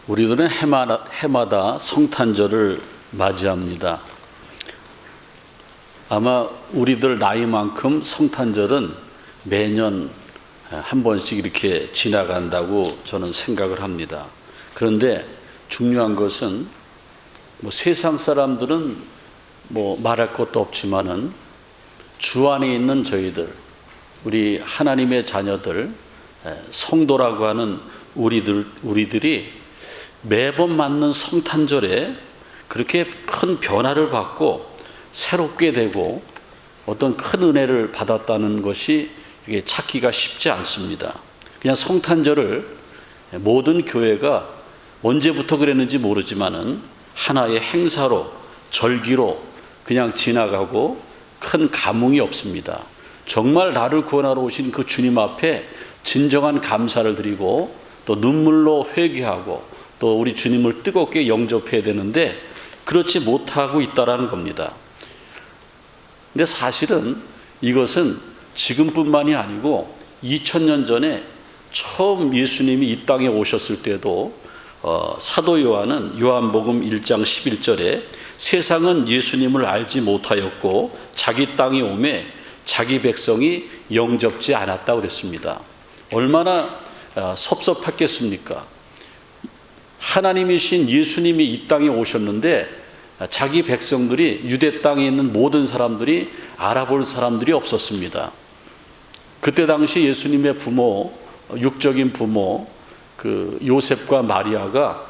우리들은 해마다 성탄절을 맞이합니다. 아마 우리들 나이만큼 성탄절은 매년 한 번씩 이렇게 지나간다고 저는 생각을 합니다. 그런데 중요한 것은 세상 사람들은 말할 것도 없지만은 주 안에 있는 저희들, 우리 하나님의 자녀들, 성도라고 하는 우리들이 매번 맞는 성탄절에 그렇게 큰 변화를 받고 새롭게 되고 어떤 큰 은혜를 받았다는 것이 이게 찾기가 쉽지 않습니다. 그냥 성탄절을 모든 교회가 언제부터 그랬는지 모르지만은 하나의 행사로, 절기로 그냥 지나가고 큰 감흥이 없습니다. 정말 나를 구원하러 오신 그 주님 앞에 진정한 감사를 드리고 또 눈물로 회개하고 또 우리 주님을 뜨겁게 영접해야 되는데 그렇지 못하고 있다라는 겁니다. 근데 사실은 이것은 지금뿐만이 아니고 2000년 전에 처음 예수님이 이 땅에 오셨을 때도 사도 요한은 요한복음 1장 11절에 세상은 예수님을 알지 못하였고 자기 땅에 오매 자기 백성이 영접지 않았다고 그랬습니다. 얼마나 섭섭했겠습니까? 하나님이신 예수님이 이 땅에 오셨는데 자기 백성들이, 유대 땅에 있는 모든 사람들이 알아볼 사람들이 없었습니다. 그때 당시 예수님의 부모, 육적인 부모 그 요셉과 마리아가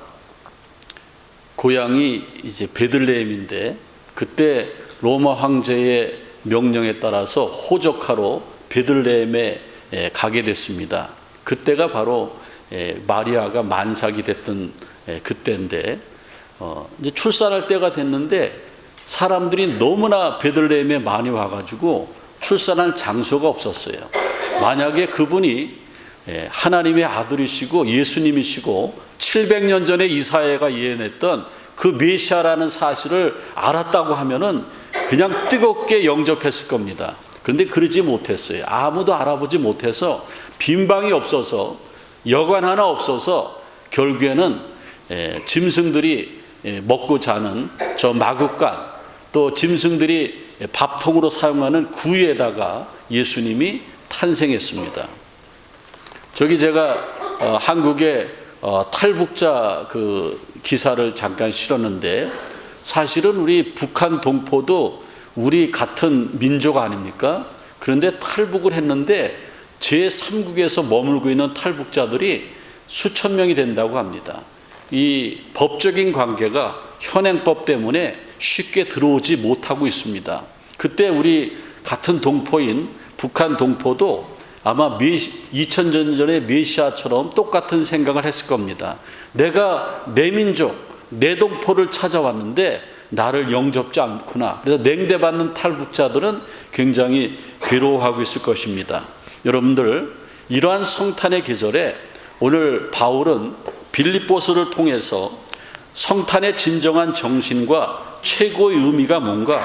고향이 이제 베들레헴인데 그때 로마 황제의 명령에 따라서 호적하러 베들레헴에 가게 됐습니다. 그때가 바로 마리아가 만삭이 됐던 그때인데 이제 출산할 때가 됐는데 사람들이 너무나 베들레헴에 많이 와가지고 출산할 장소가 없었어요. 만약에 그분이 하나님의 아들이시고 예수님이시고 700년 전에 이사야가 예언했던 그 메시아라는 사실을 알았다고 하면은 그냥 뜨겁게 영접했을 겁니다. 그런데 그러지 못했어요. 아무도 알아보지 못해서 빈방이 없어서 여관 하나 없어서 결국에는 짐승들이 먹고 자는 저 마구간 또 짐승들이 밥통으로 사용하는 구유에다가 예수님이 탄생했습니다. 저기 제가 한국에 탈북자 그 기사를 잠깐 실었는데 사실은 우리 북한 동포도 우리 같은 민족 아닙니까? 그런데 탈북을 했는데 제3국에서 머물고 있는 탈북자들이 수천 명이 된다고 합니다. 이 법적인 관계가 현행법 때문에 쉽게 들어오지 못하고 있습니다. 그때 우리 같은 동포인 북한 동포도 아마 2000년 전에 메시아처럼 똑같은 생각을 했을 겁니다. 내가 내 민족, 내 동포를 찾아왔는데 나를 영접지 않구나. 그래서 냉대받는 탈북자들은 굉장히 괴로워하고 있을 것입니다. 여러분들, 이러한 성탄의 계절에 오늘 바울은 빌립보서를 통해서 성탄의 진정한 정신과 최고의 의미가 뭔가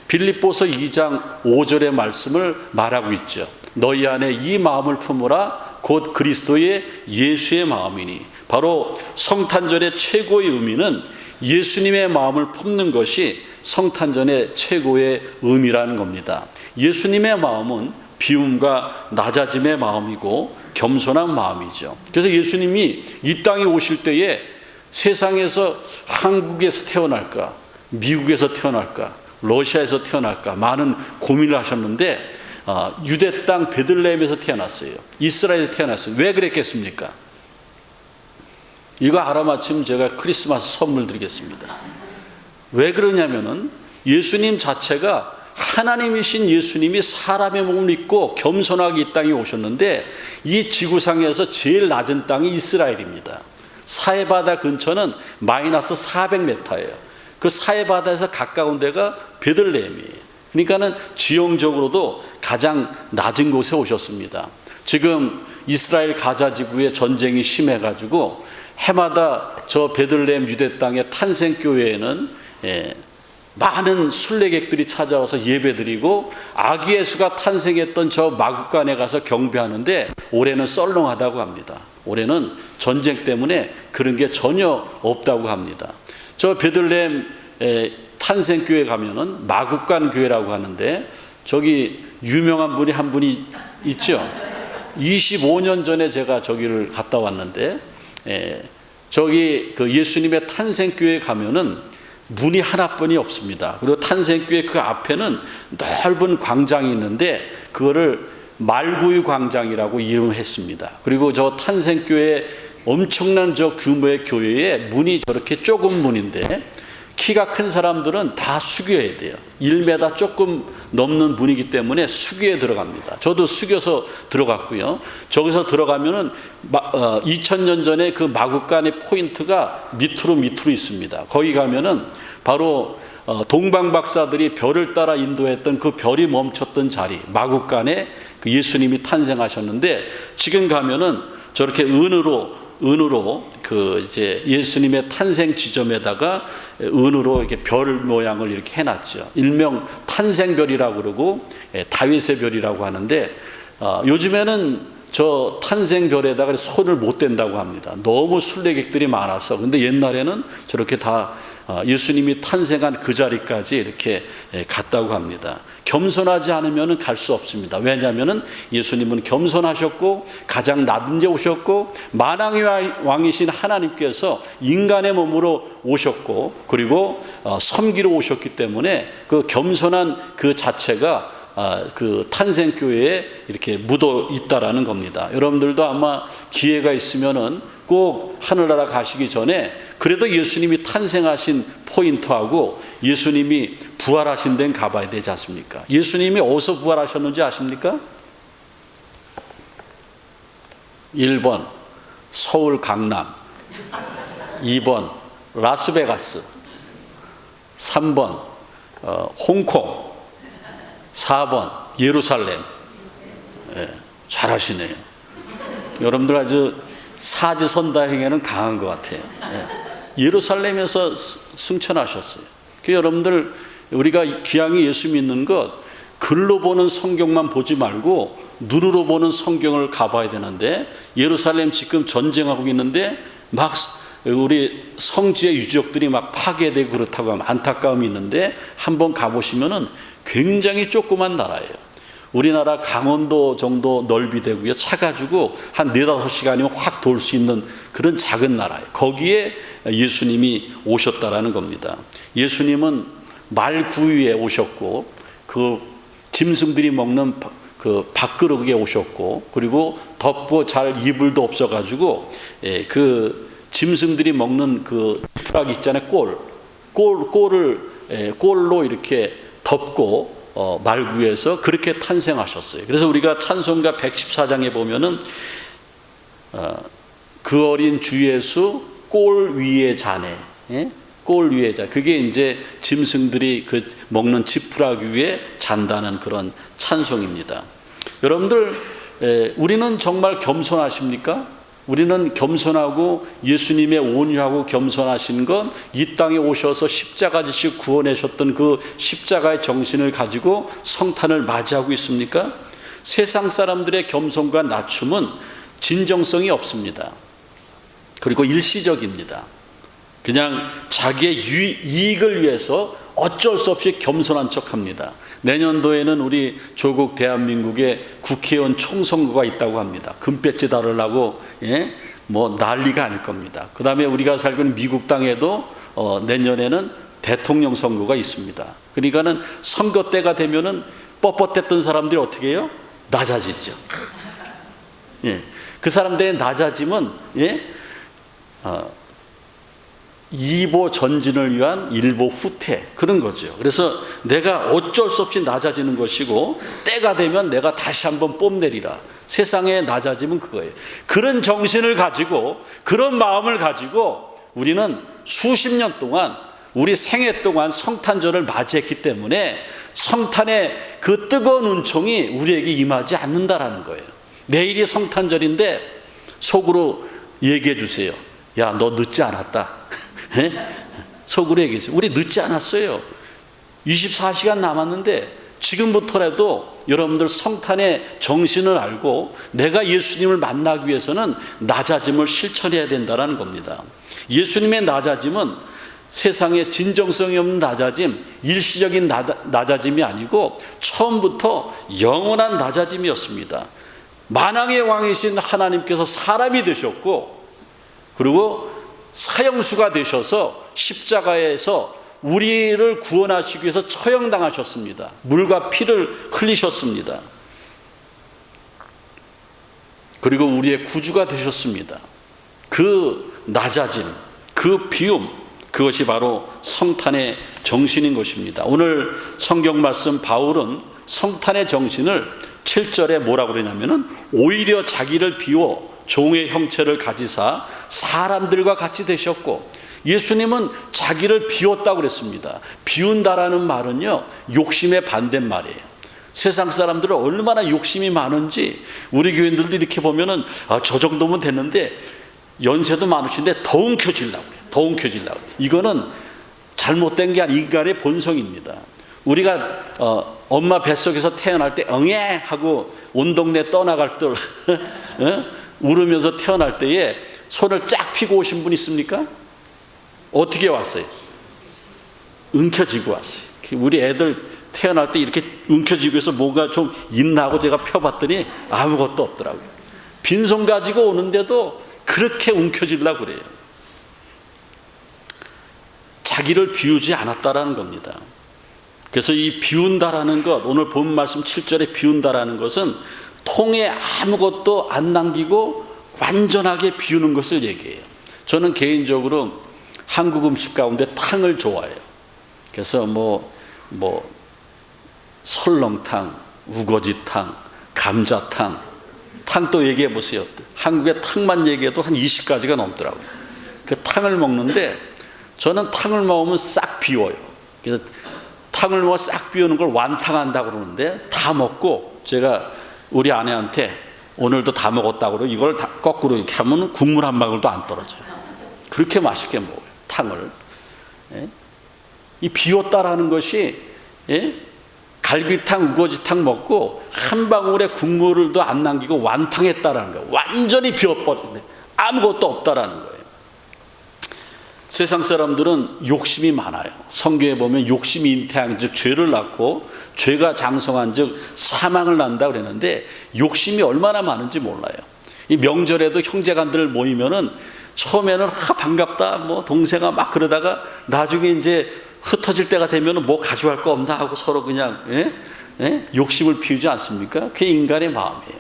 빌립보서 2장 5절의 말씀을 말하고 있죠. 너희 안에 이 마음을 품으라 곧 그리스도의 예수의 마음이니. 바로 성탄절의 최고의 의미는 예수님의 마음을 품는 것이 성탄절의 최고의 의미라는 겁니다. 예수님의 마음은 비움과 낮아짐의 마음이고 겸손한 마음이죠. 그래서 예수님이 이 땅에 오실 때에 세상에서 한국에서 태어날까, 미국에서 태어날까, 러시아에서 태어날까 많은 고민을 하셨는데 유대 땅 베들레헴에서 태어났어요. 이스라엘에서 태어났어요. 왜 그랬겠습니까? 이거 알아맞히면 제가 크리스마스 선물 드리겠습니다. 왜 그러냐면은 예수님 자체가 하나님이신 예수님이 사람의 몸을 입고 겸손하게 이 땅에 오셨는데 이 지구상에서 제일 낮은 땅이 이스라엘입니다. 사해바다 근처는 마이너스 400m예요. 그 사해바다에서 가까운 데가 베들레헴이에요. 그러니까는 지형적으로도 가장 낮은 곳에 오셨습니다. 지금 이스라엘 가자 지구에 전쟁이 심해가지고 해마다 저 베들레헴 유대 땅의 탄생교회에는 많은 순례객들이 찾아와서 예배드리고 아기 예수가 탄생했던 저 마구간에 가서 경배하는데 올해는 썰렁하다고 합니다. 올해는 전쟁 때문에 그런 게 전혀 없다고 합니다. 저 베들레헴 탄생교회 가면은 마국간 교회라고 하는데 저기 유명한 분이 한 분이 있죠. 25년 전에 제가 저기를 갔다 왔는데 저기 그 예수님의 탄생교회 가면은 문이 하나뿐이 없습니다. 그리고 탄생교회 그 앞에는 넓은 광장이 있는데 그거를 말구유 광장이라고 이름했습니다. 그리고 저 탄생교회 엄청난 저 규모의 교회에 문이 저렇게 조금 문인데 키가 큰 사람들은 다 숙여야 돼요. 1m 조금 넘는 문이기 때문에 숙여에 들어갑니다. 저도 숙여서 들어갔고요. 저기서 들어가면은 2000년 전에 그 마국간의 포인트가 밑으로 있습니다. 거기 가면은 바로 동방 박사들이 별을 따라 인도했던 그 별이 멈췄던 자리, 마국간에 그 예수님이 탄생하셨는데 지금 가면은 저렇게 은으로 그 이제 예수님의 탄생 지점에다가 은으로 이렇게 별 모양을 이렇게 해놨죠. 일명 탄생별이라고 그러고 다윗의 별이라고 하는데 요즘에는 저 탄생별에다가 손을 못 댄다고 합니다. 너무 순례객들이 많아서. 근데 옛날에는 저렇게 다 예수님이 탄생한 그 자리까지 이렇게 갔다고 합니다. 겸손하지 않으면 갈 수 없습니다. 왜냐하면 예수님은 겸손하셨고 가장 낮은 데 오셨고 만왕의 왕이신 하나님께서 인간의 몸으로 오셨고 그리고 섬기러 오셨기 때문에 그 겸손한 그 자체가 그 탄생교회에 이렇게 묻어 있다라는 겁니다. 여러분들도 아마 기회가 있으면은 꼭 하늘나라 가시기 전에 그래도 예수님이 탄생하신 포인트하고 예수님이 부활하신 데는 가봐야 되지 않습니까? 예수님이 어디서 부활하셨는지 아십니까? 1번 서울 강남, 2번 라스베가스, 3번 홍콩, 4번 예루살렘. 잘하시네요. 여러분들 아주 사지선다행에는 강한 것 같아요. 예루살렘에서 승천하셨어요. 여러분들 우리가 기왕에 예수 믿는 것 글로 보는 성경만 보지 말고 눈으로 보는 성경을 가봐야 되는데 예루살렘 지금 전쟁하고 있는데 막 우리 성지의 유적들이 막 파괴되고 그렇다고 하면 안타까움이 있는데 한번 가보시면은 굉장히 조그만 나라예요. 우리나라 강원도 정도 넓이 되고요. 차 가지고 한 4-5시간이면 확 돌 수 있는 그런 작은 나라예요. 거기에 예수님이 오셨다라는 겁니다. 예수님은 말구유에 오셨고 그 짐승들이 먹는 그 밥그릇에 오셨고 그리고 덮고 잘 이불도 없어가지고 그 짐승들이 먹는 그 풀ag 있잖아요. 꼴로 이렇게 덮고 말구에서 그렇게 탄생하셨어요. 그래서 우리가 찬송가 114장에 보면은 그 어린 주 예수 꼴 위에 자네, 꼴 위에 자. 그게 이제 짐승들이 그 먹는 지푸라기 위에 잔다는 그런 찬송입니다. 여러분들 우리는 정말 겸손하십니까? 우리는 겸손하고 예수님의 온유하고 겸손하신 건 이 땅에 오셔서 십자가 지시고 구원하셨던 그 십자가의 정신을 가지고 성탄을 맞이하고 있습니까? 세상 사람들의 겸손과 낮춤은 진정성이 없습니다. 그리고 일시적입니다. 그냥 자기의 이익을 위해서 어쩔 수 없이 겸손한 척합니다. 내년도에는 우리 조국 대한민국에 국회의원 총선거가 있다고 합니다. 금배지 달으려고 뭐 난리가 아닐 겁니다. 그 다음에 우리가 살고 있는 미국 땅에도 내년에는 대통령 선거가 있습니다. 그러니까는 선거 때가 되면은 뻣뻣했던 사람들이 어떻게 해요? 낮아지죠. 그 사람들이 낮아지면 이보 전진을 위한 일보 후퇴 그런 거죠. 그래서 내가 어쩔 수 없이 낮아지는 것이고 때가 되면 내가 다시 한번 뽐내리라. 세상에 낮아지면 그거예요. 그런 정신을 가지고 그런 마음을 가지고 우리는 수십 년 동안 우리 생애 동안 성탄절을 맞이했기 때문에 성탄의 그 뜨거운 은총이 우리에게 임하지 않는다라는 거예요. 내일이 성탄절인데 속으로 얘기해 주세요. 야, 너 늦지 않았다. 속으로 얘기해서 우리 늦지 않았어요. 24시간 남았는데 지금부터라도 여러분들 성탄의 정신을 알고 내가 예수님을 만나기 위해서는 낮아짐을 실천해야 된다는 겁니다. 예수님의 낮아짐은 세상에 진정성이 없는 낮아짐, 일시적인 낮아짐이 아니고 처음부터 영원한 낮아짐이었습니다. 만왕의 왕이신 하나님께서 사람이 되셨고, 그리고 사형수가 되셔서 십자가에서 우리를 구원하시기 위해서 처형당하셨습니다. 물과 피를 흘리셨습니다. 그리고 우리의 구주가 되셨습니다. 그 낮아짐, 그 비움, 그것이 바로 성탄의 정신인 것입니다. 오늘 성경 말씀 바울은 성탄의 정신을 7절에 뭐라고 그러냐면은 오히려 자기를 비워 종의 형체를 가지사 사람들과 같이 되셨고, 예수님은 자기를 비웠다고 그랬습니다. 비운다라는 말은요, 욕심의 반대말이에요. 세상 사람들은 얼마나 욕심이 많은지 우리 교인들도 이렇게 보면은 저 정도면 됐는데 연세도 많으신데 더 움켜쥐려고 그래요. 더 움켜쥐려고. 이거는 잘못된 게 아닌 인간의 본성입니다. 우리가 엄마 뱃속에서 태어날 때 응애 하고 온 동네 떠나갈 때 울으면서 태어날 때에 손을 쫙 펴고 오신 분 있습니까? 어떻게 왔어요? 움켜쥐고 왔어요. 우리 애들 태어날 때 이렇게 움켜쥐고 해서 뭔가 좀 있나 하고 제가 펴봤더니 아무것도 없더라고요. 빈손 가지고 오는데도 그렇게 움켜쥐려고 그래요. 자기를 비우지 않았다라는 겁니다. 그래서 이 비운다라는 것, 오늘 본 말씀 7절에 비운다라는 것은 통에 아무것도 안 남기고 완전하게 비우는 것을 얘기해요. 저는 개인적으로 한국 음식 가운데 탕을 좋아해요. 그래서 설렁탕, 우거지탕, 감자탕, 탕 또 얘기해 보세요. 한국의 탕만 얘기해도 한 20가지가 넘더라고요. 그 탕을 먹는데 저는 탕을 먹으면 싹 비워요. 그래서 탕을 먹어 싹 비우는 걸 완탕한다고 그러는데, 다 먹고 제가 우리 아내한테 오늘도 다 먹었다고 그러고 이걸 다 거꾸로 이렇게 하면 국물 한 방울도 안 떨어져요. 그렇게 맛있게 먹어요, 탕을. 이 비웠다라는 것이, 갈비탕, 우거지탕 먹고 한 방울의 국물도 안 남기고 완탕했다라는 거예요. 완전히 비워버리는데 아무것도 없다라는 거예요. 세상 사람들은 욕심이 많아요. 성경에 보면 욕심이 잉태한 즉 죄를 낳고 죄가 장성한 즉 사망을 낳는다 그랬는데, 욕심이 얼마나 많은지 몰라요. 이 명절에도 형제간들 모이면은 처음에는 반갑다 동생아 막 그러다가 나중에 이제 흩어질 때가 되면은 뭐 가져갈 거 없나 하고 서로 그냥 욕심을 피우지 않습니까? 그게 인간의 마음이에요.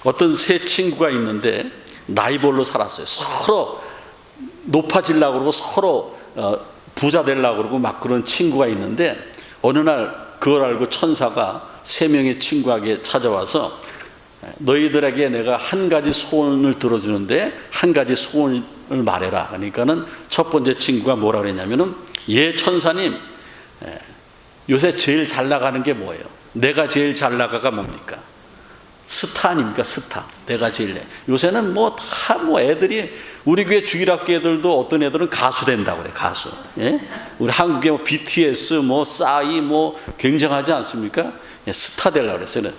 어떤 세 친구가 있는데 나이벌로 살았어요. 서로 높아지려고 그러고 서로 부자 되려고 그러고 막 그런 친구가 있는데, 어느 날 그걸 알고 천사가 세 명의 친구에게 찾아와서 너희들에게 내가 한 가지 소원을 들어주는데 한 가지 소원을 말해라. 그러니까는 첫 번째 친구가 뭐라 그랬냐면은, 예 천사님, 요새 제일 잘 나가는 게 뭐예요? 내가 제일 잘 나가가 뭡니까? 스타 아닙니까? 스타. 내가 제일 요새는 다 애들이, 우리 교회 주일학교 애들도 어떤 애들은 가수 된다고 그래. 가수. 우리 한국에 BTS 싸이 굉장하지 않습니까? 스타 되려고 그랬어요.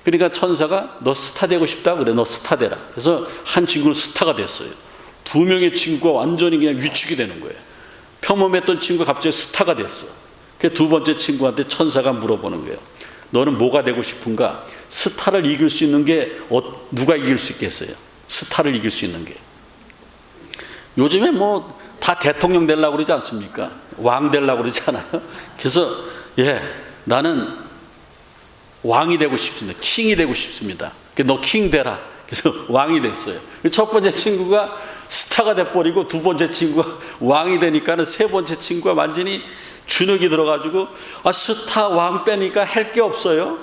그러니까 천사가 너 스타 되고 싶다 그래. 너 스타 되라. 그래서 한 친구는 스타가 됐어요. 두 명의 친구가 완전히 그냥 위축이 되는 거예요. 평범했던 친구가 갑자기 스타가 됐어. 그 두 번째 친구한테 천사가 물어보는 거예요. 너는 뭐가 되고 싶은가? 스타를 이길 수 있는 게 누가 이길 수 있겠어요? 스타를 이길 수 있는 게. 요즘에 다 대통령 되려고 그러지 않습니까? 왕 되려고 그러지 않아요? 그래서 나는 왕이 되고 싶습니다. 킹이 되고 싶습니다. 너 킹 되라. 그래서 왕이 됐어요. 첫 번째 친구가 스타가 돼버리고 두 번째 친구가 왕이 되니까는 세 번째 친구가 완전히 주눅이 들어가지고 스타 왕 빼니까 할 게 없어요.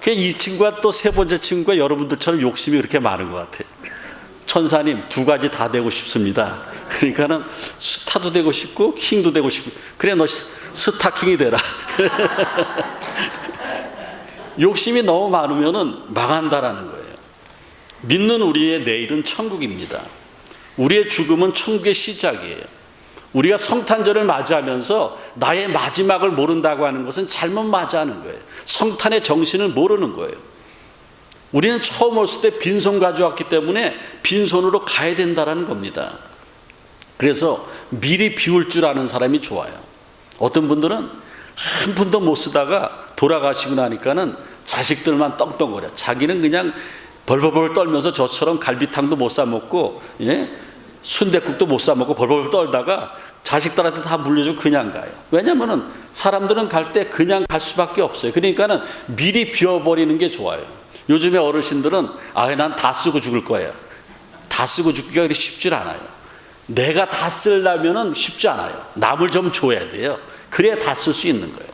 이 친구가 또 세 번째 친구가 여러분들처럼 욕심이 그렇게 많은 것 같아요. 천사님, 두 가지 다 되고 싶습니다. 그러니까는 스타도 되고 싶고 킹도 되고 싶고, 그래 너 스타킹이 되라. 욕심이 너무 많으면은 망한다라는 거예요. 믿는 우리의 내일은 천국입니다. 우리의 죽음은 천국의 시작이에요. 우리가 성탄절을 맞이하면서 나의 마지막을 모른다고 하는 것은 잘못 맞이하는 거예요. 성탄의 정신을 모르는 거예요. 우리는 처음 왔을 때 빈손 가져왔기 때문에 빈손으로 가야 된다는 겁니다. 그래서 미리 비울 줄 아는 사람이 좋아요. 어떤 분들은 한 푼도 못 쓰다가 돌아가시고 나니까는 자식들만 떵떵거려. 자기는 그냥 벌벌벌 떨면서 저처럼 갈비탕도 못 사 먹고, 순댓국도 못 사 먹고 벌벌벌 떨다가 자식들한테 다 물려주고 그냥 가요. 왜냐면은 사람들은 갈 때 그냥 갈 수밖에 없어요. 그러니까는 미리 비워버리는 게 좋아요. 요즘에 어르신들은 난 다 쓰고 죽을 거예요. 다 쓰고 죽기가 그렇게 쉽지 않아요. 내가 다 쓰려면은 쉽지 않아요. 남을 좀 줘야 돼요. 그래야 다 쓸 수 있는 거예요.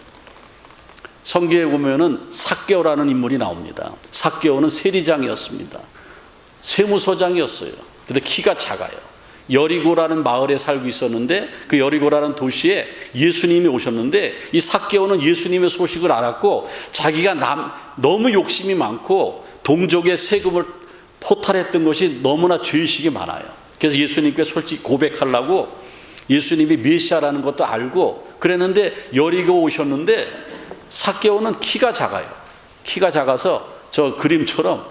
성경에 보면은 삭개오라는 인물이 나옵니다. 삭개오는 세리장이었습니다. 세무서장이었어요. 근데 키가 작아요. 여리고라는 마을에 살고 있었는데 그 여리고라는 도시에 예수님이 오셨는데 이 삭개오는 예수님의 소식을 알았고 자기가 너무 욕심이 많고 동족의 세금을 포탈했던 것이 너무나 죄의식이 많아요. 그래서 예수님께 솔직히 고백하려고 예수님이 메시아라는 것도 알고 그랬는데 여리고 오셨는데 삭개오는 키가 작아요. 키가 작아서 저 그림처럼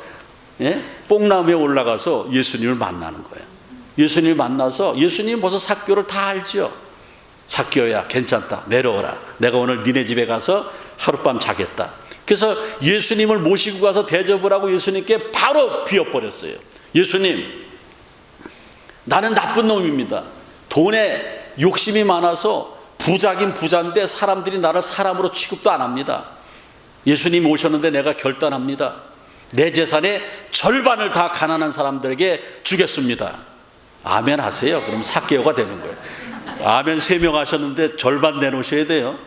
뽕나무에 올라가서 예수님을 만나는 거예요. 예수님을 만나서 예수님 벌써 삭개오를 다 알죠. 삭개오야 괜찮다 내려오라. 내가 오늘 니네 집에 가서 하룻밤 자겠다. 그래서 예수님을 모시고 가서 대접을 하고 예수님께 바로 비워버렸어요. 예수님 나는 나쁜 놈입니다. 돈에 욕심이 많아서 부자긴 부자인데 사람들이 나를 사람으로 취급도 안 합니다. 예수님 오셨는데 내가 결단합니다. 내 재산의 절반을 다 가난한 사람들에게 주겠습니다. 아멘 하세요. 그럼 삭개오가 되는 거예요. 아멘 3명 하셨는데 절반 내놓으셔야 돼요.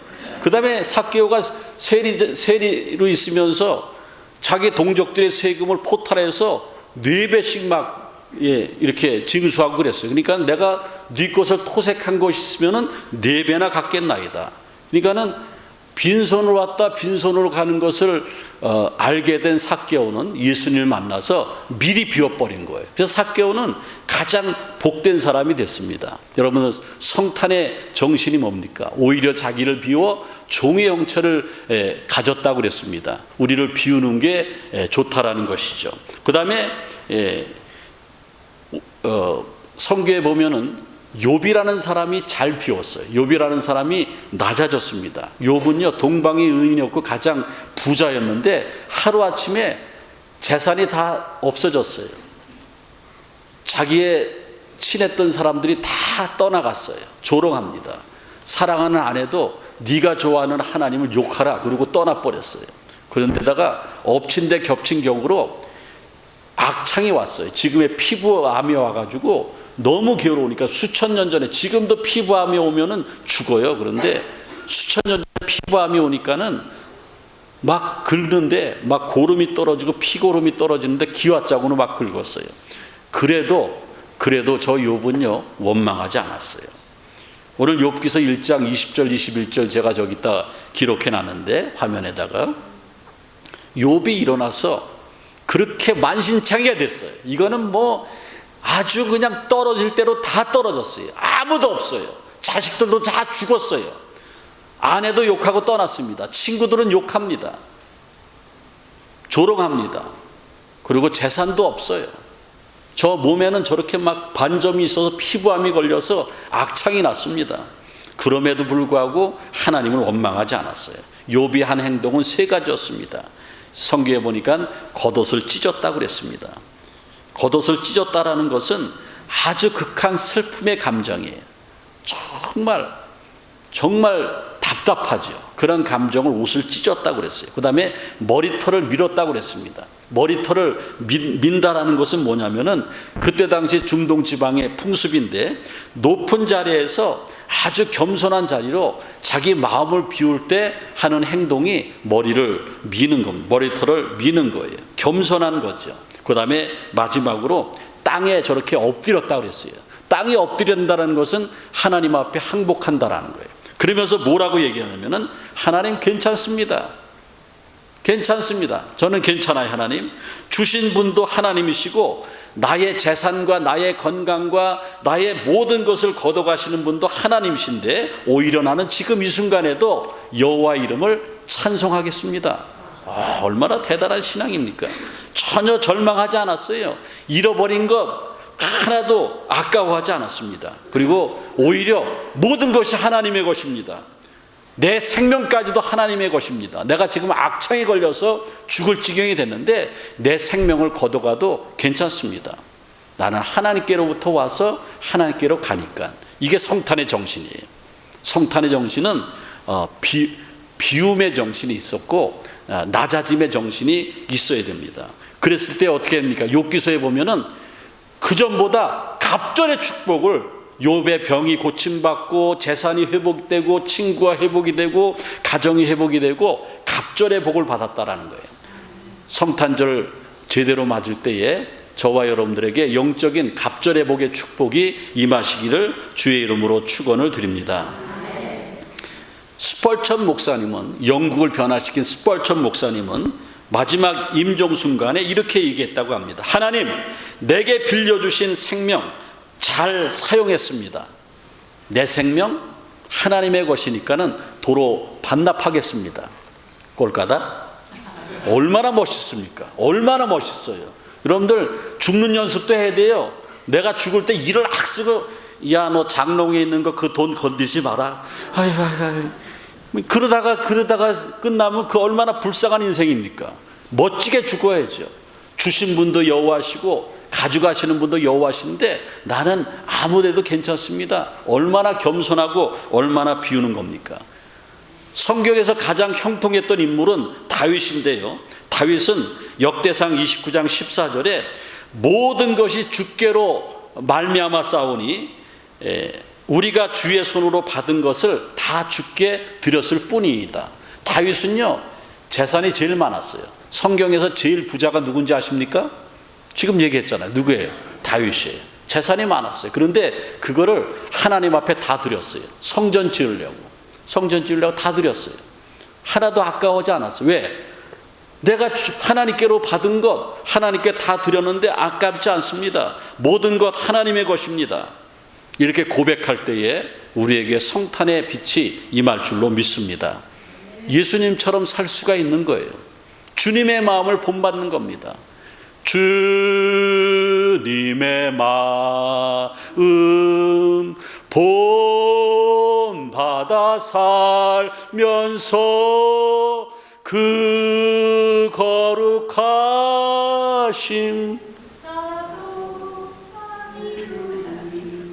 그 다음에 삭개오가 세리로 있으면서 자기 동족들의 세금을 포탈해서 4배씩 막 이렇게 징수하고 그랬어요. 그러니까 내가 네 것을 토색한 것이 있으면 4배나 갚겠나이다. 그러니까는 빈손으로 왔다 빈손으로 가는 것을 알게 된 삭개오는 예수님을 만나서 미리 비워버린 거예요. 그래서 삭개오는 가장 복된 사람이 됐습니다. 여러분은 성탄의 정신이 뭡니까? 오히려 자기를 비워 종의 형체를 가졌다고 그랬습니다. 우리를 비우는 게 좋다라는 것이죠. 그 다음에 성경에 보면은 욥이라는 사람이 잘 비웠어요. 욥이라는 사람이 낮아졌습니다. 욥은요 동방의 의인이었고 가장 부자였는데 하루아침에 재산이 다 없어졌어요. 자기의 친했던 사람들이 다 떠나갔어요. 조롱합니다. 사랑하는 아내도 네가 좋아하는 하나님을 욕하라 그러고 떠나버렸어요. 그런데다가 엎친 데 겹친 격으로 악창이 왔어요. 지금의 피부암이 와가지고 너무 괴로우니까 수천 년 전에 지금도 피부암이 오면은 죽어요. 그런데 수천 년 전에 피부암이 오니까는 막 긁는데 막 고름이 떨어지고 피고름이 떨어지는데 기와자구로 막 긁었어요. 그래도 저 욥은요 원망하지 않았어요. 오늘 욥기서 1장 20절 21절 제가 저기다 기록해 놨는데 화면에다가 욥이 일어나서 그렇게 만신창이가 됐어요. 이거는 뭐 아주 그냥 떨어질 대로 다 떨어졌어요. 아무도 없어요. 자식들도 다 죽었어요. 아내도 욕하고 떠났습니다. 친구들은 욕합니다. 조롱합니다. 그리고 재산도 없어요. 저 몸에는 저렇게 막 반점이 있어서 피부암이 걸려서 악창이 났습니다. 그럼에도 불구하고 하나님을 원망하지 않았어요. 욥이 한 행동은 3가지였습니다. 성경에 보니까 겉옷을 찢었다고 그랬습니다. 겉옷을 찢었다라는 것은 아주 극한 슬픔의 감정이에요. 정말 답답하죠. 그런 감정을 옷을 찢었다고 그랬어요. 그 다음에 머리털을 밀었다고 그랬습니다. 머리털을 민다라는 것은 뭐냐면은 그때 당시 중동 지방의 풍습인데 높은 자리에서 아주 겸손한 자리로 자기 마음을 비울 때 하는 행동이 머리를 미는 겁니다. 머리털을 미는 거예요. 겸손한 거죠. 그 다음에 마지막으로 땅에 저렇게 엎드렸다고 그랬어요. 땅에 엎드린다는 것은 하나님 앞에 항복한다라는 거예요. 그러면서 뭐라고 얘기하냐면은 하나님 괜찮습니다. 괜찮습니다. 저는 괜찮아요. 하나님 주신 분도 하나님이시고 나의 재산과 나의 건강과 나의 모든 것을 걷어가시는 분도 하나님이신데 오히려 나는 지금 이 순간에도 여호와 이름을 찬송하겠습니다. 얼마나 대단한 신앙입니까? 전혀 절망하지 않았어요. 잃어버린 것 하나도 아까워하지 않았습니다. 그리고 오히려 모든 것이 하나님의 것입니다. 내 생명까지도 하나님의 것입니다. 내가 지금 악창에 걸려서 죽을 지경이 됐는데 내 생명을 걷어가도 괜찮습니다. 나는 하나님께로부터 와서 하나님께로 가니까. 이게 성탄의 정신이에요. 성탄의 정신은 비움의 정신이 있었고 낮아짐의 정신이 있어야 됩니다. 그랬을 때 어떻게 합니까? 욥기서에 보면은 그전보다 갑절의 축복을, 욥의 병이 고침받고 재산이 회복되고 친구가 회복이 되고 가정이 회복이 되고 갑절의 복을 받았다라는 거예요. 성탄절 제대로 맞을 때에 저와 여러분들에게 영적인 갑절의 복의 축복이 임하시기를 주의 이름으로 축원을 드립니다. 스펄천 목사님은, 영국을 변화시킨 스펄천 목사님은 마지막 임종 순간에 이렇게 얘기했다고 합니다. 하나님, 내게 빌려주신 생명 잘 사용했습니다. 내 생명 하나님의 것이니까는 도로 반납하겠습니다. 꼴까다? 얼마나 멋있습니까? 얼마나 멋있어요. 여러분들 죽는 연습도 해야 돼요. 내가 죽을 때 이를 악 쓰고, 야, 너 장롱에 있는 거 그 돈 건드리지 마라. 그러다가 끝나면 그 얼마나 불쌍한 인생입니까? 멋지게 죽어야죠. 주신 분도 여호와시고 가져가시는 분도 여호와신데 나는 아무데도 괜찮습니다. 얼마나 겸손하고 얼마나 비우는 겁니까? 성경에서 가장 형통했던 인물은 다윗인데요. 다윗은 역대상 29장 14절에 모든 것이 주께로 말미암아 싸우니 우리가 주의 손으로 받은 것을 다 주께 드렸을 뿐이다. 다윗은요, 재산이 제일 많았어요. 성경에서 제일 부자가 누군지 아십니까? 지금 얘기했잖아요. 누구예요? 다윗이에요. 재산이 많았어요. 그런데 그거를 하나님 앞에 다 드렸어요. 성전 지으려고 다 드렸어요. 하나도 아까워하지 않았어요. 왜? 내가 하나님께로 받은 것 하나님께 다 드렸는데 아깝지 않습니다. 모든 것 하나님의 것입니다. 이렇게 고백할 때에 우리에게 성탄의 빛이 임할 줄로 믿습니다. 예수님처럼 살 수가 있는 거예요. 주님의 마음을 본받는 겁니다. 주님의 마음 본받아 살면서 그 거룩하심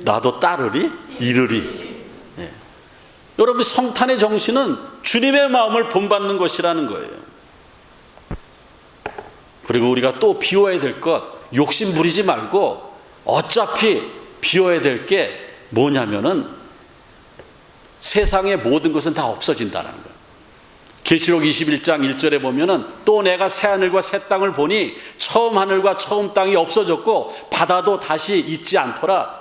나도 따르리 이르리. 여러분, 성탄의 정신은 주님의 마음을 본받는 것이라는 거예요. 그리고 우리가 또 비워야 될 것, 욕심 부리지 말고 어차피 비워야 될 게 뭐냐면은 세상의 모든 것은 다 없어진다는 거예요. 계시록 21장 1절에 보면은 또 내가 새 하늘과 새 땅을 보니 처음 하늘과 처음 땅이 없어졌고 바다도 다시 있지 않더라.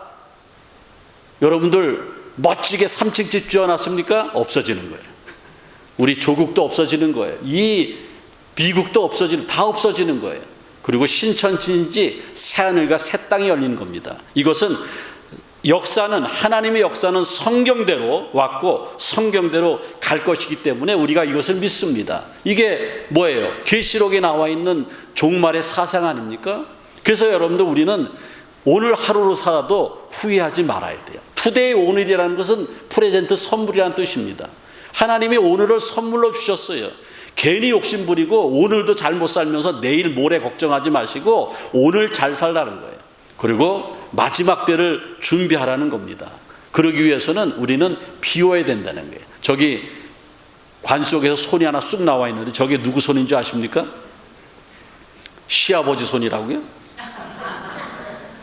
여러분들 멋지게 3층 집 지어놨습니까? 없어지는 거예요. 우리 조국도 없어지는 거예요. 이 미국도 다 없어지는 거예요. 그리고 신천지인지 새하늘과 새 땅이 열리는 겁니다. 이것은 역사는, 하나님의 역사는 성경대로 왔고 성경대로 갈 것이기 때문에 우리가 이것을 믿습니다. 이게 뭐예요? 계시록에 나와 있는 종말의 사상 아닙니까? 그래서 여러분들, 우리는 오늘 하루로 살아도 후회하지 말아야 돼요. 투데이, 오늘이라는 것은 프레젠트, 선물이라는 뜻입니다. 하나님이 오늘을 선물로 주셨어요. 괜히 욕심 부리고 오늘도 잘못 살면서 내일 모레 걱정하지 마시고 오늘 잘 살라는 거예요. 그리고 마지막 때를 준비하라는 겁니다. 그러기 위해서는 우리는 비워야 된다는 거예요. 저기 관 속에서 손이 하나 쑥 나와 있는데 저게 누구 손인지 아십니까? 시아버지 손이라고요?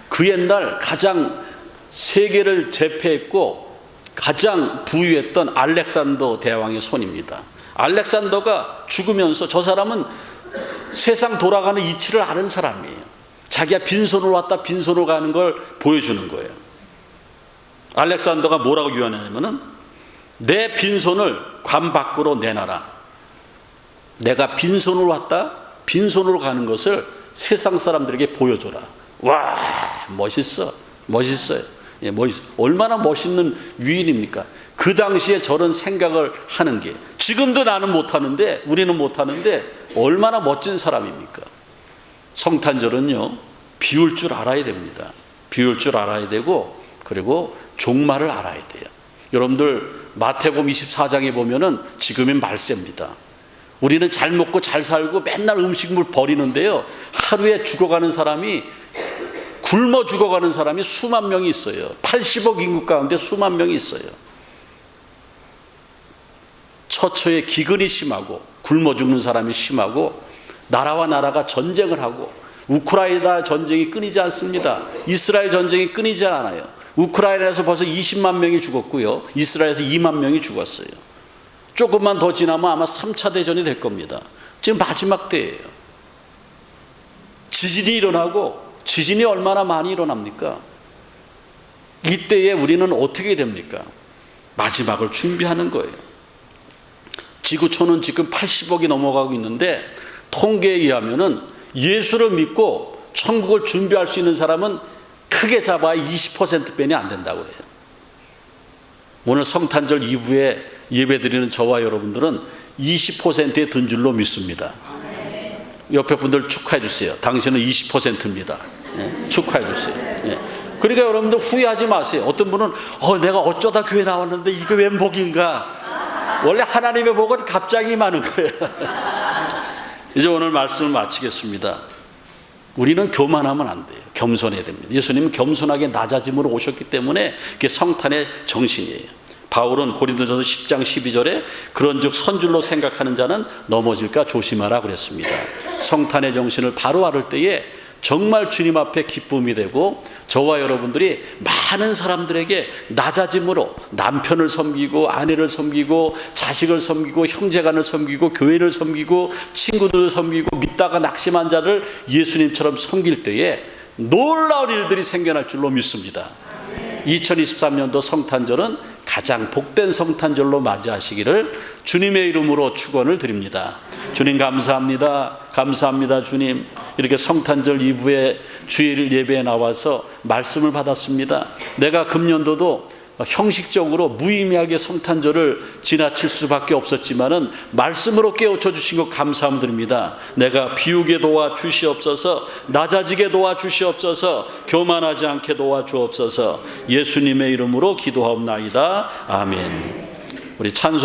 그 옛날 가장 세계를 제패했고 가장 부유했던 알렉산더 대왕의 손입니다. 알렉산더가 죽으면서 저 사람은 세상 돌아가는 이치를 아는 사람이에요. 자기가 빈손으로 왔다 빈손으로 가는 걸 보여주는 거예요. 알렉산더가 뭐라고 유언하냐면은 내 빈손을 관 밖으로 내놔라. 내가 빈손으로 왔다 빈손으로 가는 것을 세상 사람들에게 보여줘라. 와, 멋있어요. 예, 얼마나 멋있는 유인입니까? 그 당시에 저런 생각을 하는 게, 지금도 나는 못하는데, 우리는 못하는데 얼마나 멋진 사람입니까? 성탄절은요, 비울 줄 알아야 됩니다. 비울 줄 알아야 되고, 그리고 종말을 알아야 돼요. 여러분들 마태복음 24장에 보면은 지금은 말세입니다. 우리는 잘 먹고 잘 살고 맨날 음식물 버리는데요, 하루에 죽어가는 사람이, 굶어 죽어가는 사람이 수만 명이 있어요. 80억 인구 가운데 수만 명이 있어요. 처처에 기근이 심하고 굶어 죽는 사람이 심하고, 나라와 나라가 전쟁을 하고, 우크라이나 전쟁이 끊이지 않습니다. 이스라엘 전쟁이 끊이지 않아요. 우크라이나에서 벌써 20만 명이 죽었고요, 이스라엘에서 2만 명이 죽었어요. 조금만 더 지나면 아마 3차 대전이 될 겁니다. 지금 마지막 때예요. 지진이 일어나고, 지진이 얼마나 많이 일어납니까? 이때에 우리는 어떻게 됩니까? 마지막을 준비하는 거예요. 지구촌은 지금 80억이 넘어가고 있는데, 통계에 의하면은 예수를 믿고 천국을 준비할 수 있는 사람은 크게 잡아야 20%뿐이 안 된다고 그래요. 오늘 성탄절 이후에 예배드리는 저와 여러분들은 20%에 든 줄로 믿습니다. 옆에 분들 축하해 주세요. 당신은 20%입니다. 예, 축하해 주세요. 예. 그러니까 여러분들 후회하지 마세요. 어떤 분은 내가 어쩌다 교회 나왔는데 이게 웬 복인가? 원래 하나님의 복은 갑자기 많은 거예요. 이제 오늘 말씀을 마치겠습니다. 우리는 교만하면 안 돼요. 겸손해야 됩니다. 예수님은 겸손하게 낮아짐으로 오셨기 때문에 그게 성탄의 정신이에요. 바울은 고린도전서 10장 12절에 그런즉 선줄로 생각하는 자는 넘어질까 조심하라 그랬습니다. 성탄의 정신을 바로 알을 때에 정말 주님 앞에 기쁨이 되고, 저와 여러분들이 많은 사람들에게 낮아짐으로 남편을 섬기고 아내를 섬기고 자식을 섬기고 형제간을 섬기고 교회를 섬기고 친구들을 섬기고 믿다가 낙심한 자를 예수님처럼 섬길 때에 놀라운 일들이 생겨날 줄로 믿습니다. 2023년도 성탄절은 가장 복된 성탄절로 맞이하시기를 주님의 이름으로 축원을 드립니다. 주님 감사합니다. 감사합니다. 주님, 이렇게 성탄절 이후에 주일 예배에 나와서 말씀을 받았습니다. 내가 금년도도 형식적으로 무의미하게 성탄절을 지나칠 수밖에 없었지만은 말씀으로 깨우쳐 주신 것 감사함 드립니다. 내가 비우게 도와 주시옵소서, 낮아지게 도와 주시옵소서, 교만하지 않게 도와 주옵소서. 예수님의 이름으로 기도하옵나이다. 아멘. 우리 찬송